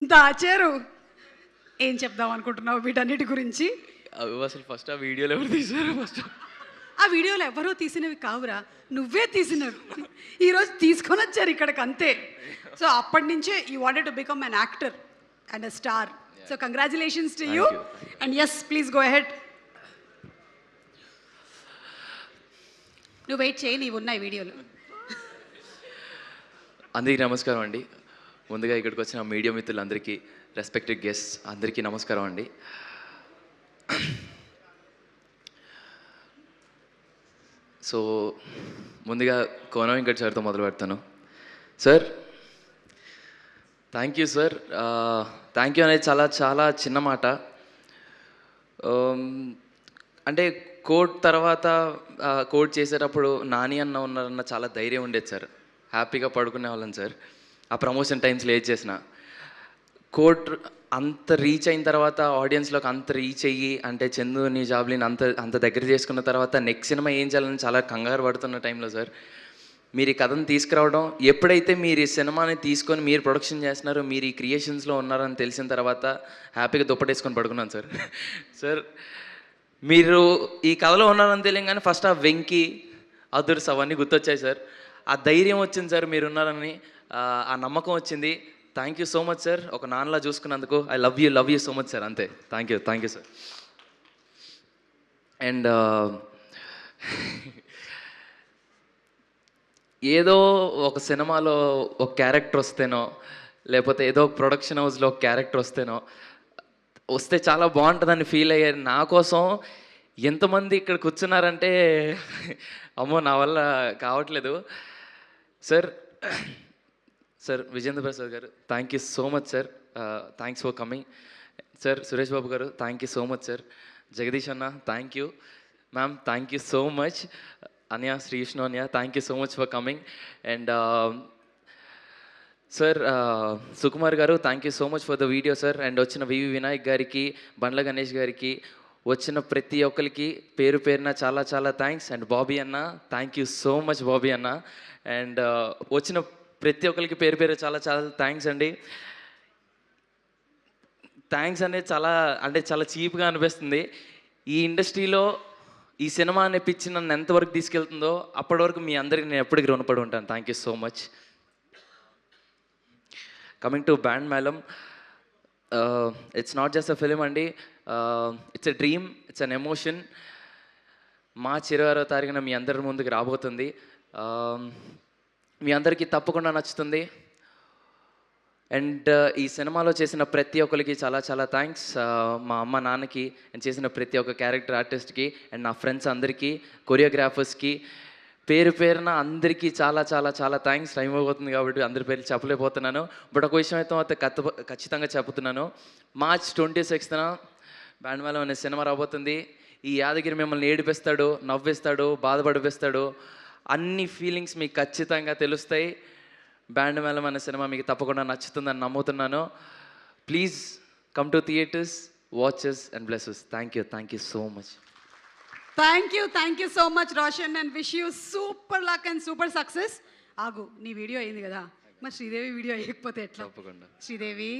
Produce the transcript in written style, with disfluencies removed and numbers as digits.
దాచారు. ఏం చెప్దాం అనుకుంటున్నావు వీటన్నిటి గురించి? అవి అసలు ఫస్ట్ ఆ వీడియోలో ఎవరు తీశారు ఫస్ట్? ఆ వీడియోలో ఎవరో తీసినవి కావురా, నువ్వే తీసినవి. ఈరోజు తీసుకొని వచ్చారు ఇక్కడికి అంతే. సో అప్పటి నుంచే you wanted to become an actor and a star. So congratulations to you. And yes, please go ahead. నువ్వు వెయిట్ చేయి, నీవు ఉన్నాయి వీడియోలు. అందరికీ నమస్కారం అండి. ముందుగా ఇక్కడికి వచ్చిన మీడియా మిత్రులందరికీ, రెస్పెక్టెడ్ గెస్ట్స్ అందరికీ నమస్కారం అండి. సో ముందుగా కోన వెంకట్ సార్తో మొదలు పెడతాను. Sir, thank you sir. Thank you అనేది చాలా చాలా చిన్న మాట. అంటే కోడ్ తర్వాత కోడ్ చేసేటప్పుడు నాని అన్న ఉన్నారన్న చాలా ధైర్యం ఉండేది సార్. హ్యాపీగా పడుకునే వాళ్ళం సార్. ఆ ప్రమోషన్ టైమ్స్ లేట్ చేసిన కోడ్ అంత రీచ్ అయిన తర్వాత, ఆడియన్స్లోకి అంత రీచ్ అయ్యి, అంటే చందుని జాబ్లీని అంత అంత దగ్గర చేసుకున్న తర్వాత నెక్స్ట్ సినిమా ఏం చేయాలని చాలా కంగారు పడుతున్న టైంలో సార్ మీరు ఈ కథను తీసుకురావడం, ఎప్పుడైతే మీరు ఈ సినిమాని తీసుకొని మీరు ప్రొడక్షన్ చేస్తున్నారు, మీరు ఈ క్రియేషన్స్లో ఉన్నారని తెలిసిన తర్వాత హ్యాపీగా దుప్పటేసుకొని పడుకున్నాను సార్. సార్, మీరు ఈ కథలో ఉన్నారని తెలియగానే ఫస్ట్ ఆ వెంకీ, అదుర్స్ అవన్నీ గుర్తొచ్చాయి సార్. ఆ ధైర్యం వచ్చింది సార్, మీరున్నారని ఆ నమ్మకం వచ్చింది. Thank you so much sir. ఒక నాన్నలా చూసుకున్నందుకు I love you so much sir. అంతే. Thank you sir. అండ్ ఏదో ఒక సినిమాలో ఒక క్యారెక్టర్ వస్తేనో, లేకపోతే ఏదో ఒక ప్రొడక్షన్ హౌస్లో ఒక క్యారెక్టర్ వస్తే చాలా బాగుంటుందని ఫీల్ అయ్యారు. నా కోసం ఎంతమంది ఇక్కడ కూర్చున్నారంటే అమ్మో నా వల్ల కావట్లేదు sir. Sir Vijendra Prasad garu, thank you so much sir. Thanks for coming sir. Suresh Babu garu, thank you so much sir. Jagadish అన్న, thank you. Ma'am, thank you so much. Anya, Shri Vishnu Anya, thank you so much for coming. And sir Sukumar garu, thank you so much for the video sir. And వచ్చిన VV Vinayak గారికి, బండ్ల గణేష్ గారికి, వచ్చిన ప్రతి ఒక్కరికి పేరు పేరున చాలా చాలా థ్యాంక్స్. అండ్ బాబీ అన్న, thank you so much Bobby అన్న. అండ్ వచ్చిన ప్రతి ఒక్కరికి పేరు పేరు చాలా చాలా థ్యాంక్స్ అండి. థ్యాంక్స్ అనేది చాలా చీప్గా అనిపిస్తుంది. ఈ ఇండస్ట్రీలో ఈ సినిమా అనే పిచ్చి నన్ను ఎంతవరకు తీసుకెళ్తుందో అప్పటి వరకు మీ అందరికీ నేను ఎప్పటికీ రుణపడి ఉంటాను. Thank you so much. Coming to Band Melam, it's not just a film అండి, it's a dream, it's an emotion. March 26వ తారీఖున మీ అందరి ముందుకు రాబోతుంది. మీ అందరికీ తప్పకుండా నచ్చుతుంది. అండ్ ఈ సినిమాలో చేసిన ప్రతి ఒక్కరికి చాలా చాలా థ్యాంక్స్. మా అమ్మ నాన్నకి, అండ్ చేసిన ప్రతి ఒక్క క్యారెక్టర్ ఆర్టిస్ట్కి, అండ్ నా ఫ్రెండ్స్ అందరికీ, కొరియోగ్రాఫర్స్కి, పేరు పేరున అందరికీ చాలా చాలా చాలా థ్యాంక్స్. టైం అయిపోతుంది కాబట్టి అందరి పేర్లు చెప్పలేకపోతున్నాను. బట్ ఒక విషయం అయితే ఖచ్చితంగా చెప్తున్నాను. మార్చ్ 26న బ్యాండ్ మేళం అనే సినిమా రాబోతుంది. ఈ యాదగిరి మిమ్మల్ని ఏడిపిస్తాడు, నవ్విస్తాడు, బాధపడిపిస్తాడు. అన్ని ఫీలింగ్స్ మీకు ఖచ్చితంగా తెలుస్తాయి. బ్యాండ్ మేళం అనే సినిమా మీకు తప్పకుండా నచ్చుతుందని నమ్ముతున్నాను. Please come to theatres, watches and blesses. Thank you so much. Thank you so much Roshan, and wish you super luck and super success. ఆగు, నీ వీడియో అయింది కదా, మరి శ్రీదేవి వీడియో వేయకపోతే ఎట్లా? తప్పకుండా. శ్రీదేవి